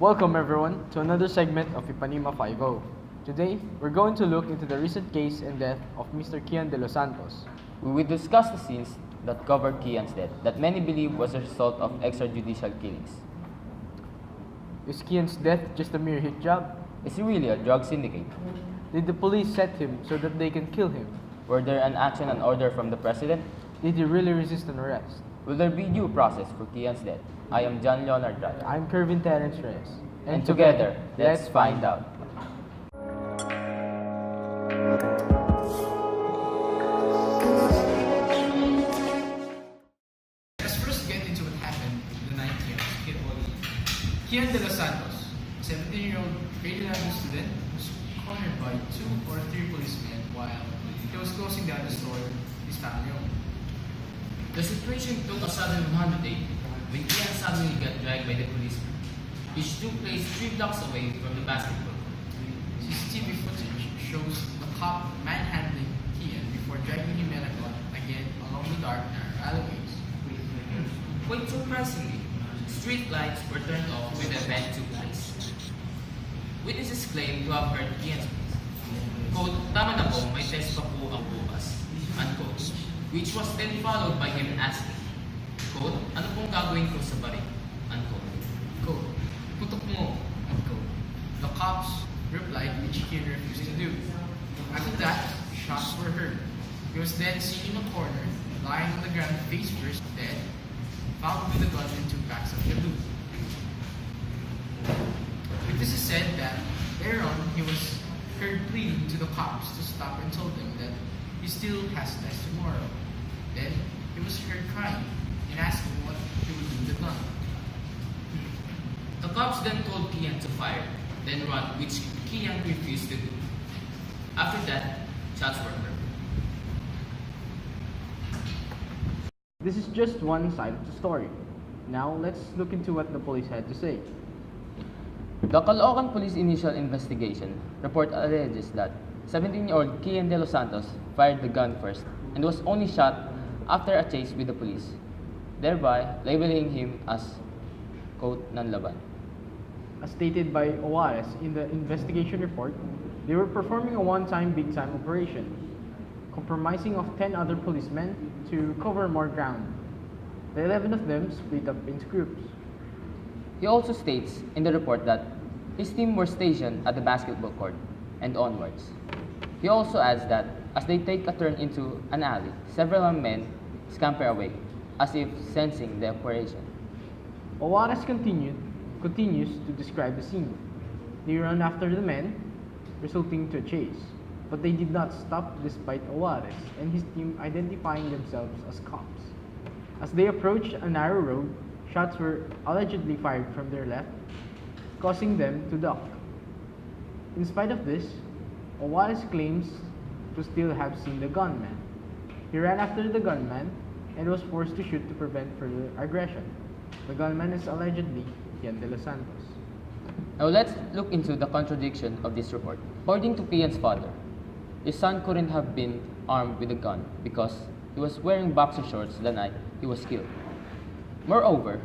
Welcome everyone to another segment of Ipanema Five-O. Today, we're going to look into the recent case and death of Mr. Kian de los Santos. We will discuss the scenes that covered Kian's death that many believe was a result of extrajudicial killings. Is Kian's death just a mere hit job? Is he really a drug syndicate? Did the police set him so that they can kill him? Were there an action and order from the president? Did he really resist an arrest? Will there be due process for Kian's death? I am John Leonard Raya. I'm Kervin Terence Reyes. And together, let's find out. Let's first get into what happened the night Kian de los Santos, a 17-year-old grade 11 student, was cornered by 2 or 3 policemen while he was closing down the store his family owned. The situation took a sudden 180 when Kian suddenly got dragged by the policeman, which took place 3 blocks away from the basketball court. CCTV footage shows the cop manhandling Kian before dragging him again along the dark, narrow alleyways. Quite surprisingly, street lights were turned off when the event took place. Witnesses claim to have heard Kian's voice. Quote, "Tama na po, may test pa po ang bukas." Unquote. Which was then followed by him asking, quote, "Ano pong gagawin ko sa bari?" Unquote. Quote, "Putok mo," unquote. The cops replied, which Kian refused to do. After that, shots were heard. He was then seen in a corner, lying on the ground face first, dead, found with a gun and 2 packs of Shabu. Witnesses said that later on he was heard pleading to the cops to stop and told them that he still has test tomorrow. Then he was heard crying and asking what he would do with the gun. The cops then told Kian to fire, then run, which Kian refused to do. After that, shots were heard. This is just one side of the story. Now, let's look into what the police had to say. The Caloocan Police initial investigation report alleges that 17-year-old Kian de los Santos fired the gun first and was only shot after a chase with the police, thereby labeling him as, quote, nanlaban. As stated by Juarez in the investigation report, they were performing a one-time big-time operation, compromising of 10 other policemen to cover more ground. The 11 of them split up into groups. He also states in the report that his team were stationed at the basketball court and onwards. He also adds that as they take a turn into an alley, several men scamper away, as if sensing the operation. Juarez continues to describe the scene. They run after the men, resulting to a chase, but they did not stop despite Juarez and his team identifying themselves as cops. As they approached a narrow road, shots were allegedly fired from their left, causing them to duck. In spite of this, Juarez claims to still have seen the gunman. He ran after the gunman and was forced to shoot to prevent further aggression. The gunman is allegedly Kian de los Santos. Now let's look into the contradiction of this report. According to Kian's father, his son couldn't have been armed with a gun because he was wearing boxer shorts the night he was killed. Moreover,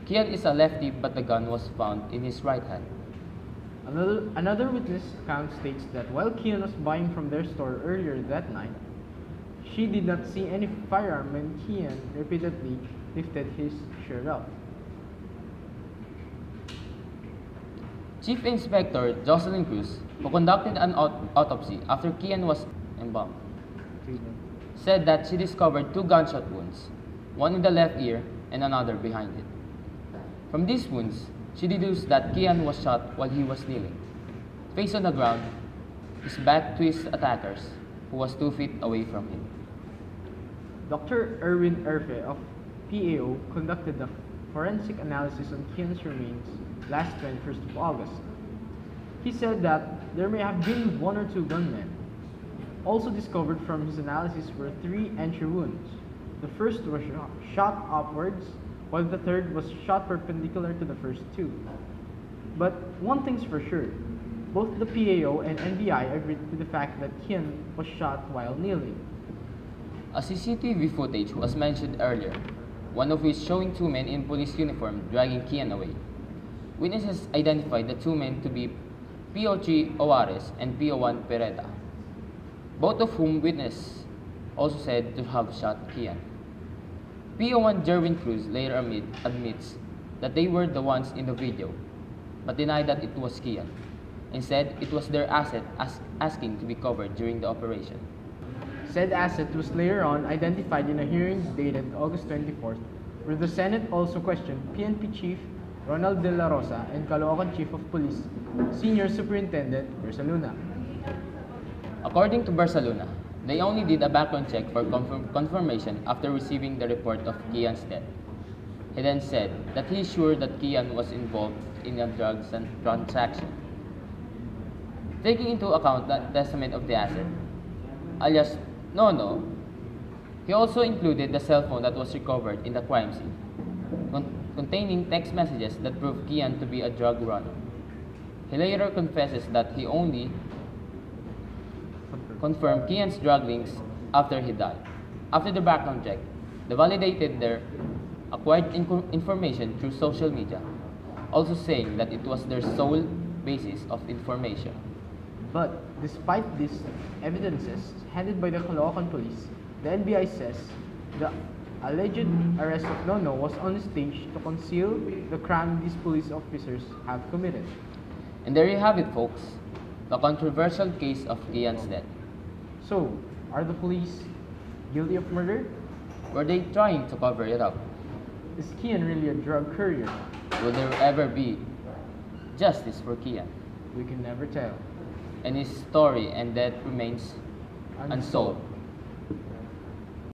Kian is a lefty but the gun was found in his right hand. Another witness account states that while Kian was buying from their store earlier that night, she did not see any firearm when Kian repeatedly lifted his shirt up. Chief Inspector Jocelyn Cruz, who conducted an autopsy after Kian was embalmed, said that she discovered 2 gunshot wounds, one in the left ear and another behind it. From these wounds, she deduced that Kian was shot while he was kneeling, face on the ground, his back to his attackers, who was 2 feet away from him. Dr. Erwin Erfe of PAO conducted a forensic analysis on Kian's remains last 21st of August. He said that there may have been 1 or 2 gunmen. Also discovered from his analysis were 3 entry wounds. The first was shot upwards, while the third was shot perpendicular to the first 2. But one thing's for sure, both the PAO and NBI agreed to the fact that Kian was shot while kneeling. A CCTV footage was mentioned earlier, one of which showing 2 men in police uniform dragging Kian away. Witnesses identified the two men to be PO3 Owares and PO1 Pereda, both of whom witnesses also said to have shot Kian. PO1 Jerwin Cruz later admits that they were the ones in the video, but denied that it was Kian. Instead, it was their asset asking to be covered during the operation. Said asset was later on identified in a hearing dated August 24th, where the Senate also questioned PNP Chief Ronald De La Rosa and Caloocan Chief of Police Senior Superintendent Bersaluna. According to Barcelona, they only did a background check for confirmation after receiving the report of Kian's death. He then said that he is sure that Kian was involved in a drugs transaction. Taking into account the testament of the asset, alias Nono, he also included the cell phone that was recovered in the crime scene, containing text messages that proved Kian to be a drug runner. He later confesses that he only confirmed Kian's drug links after he died. After the background check, they validated their acquired information through social media, also saying that it was their sole basis of information. But despite these evidences handed by the Caloocan police, the NBI says the alleged arrest of Nono was only staged to conceal the crime these police officers have committed. And there you have it, folks, the controversial case of Kian's death. So, are the police guilty of murder? Were they trying to cover it up? Is Kian really a drug courier? Will there ever be justice for Kian? We can never tell. And his story and death remains unsolved.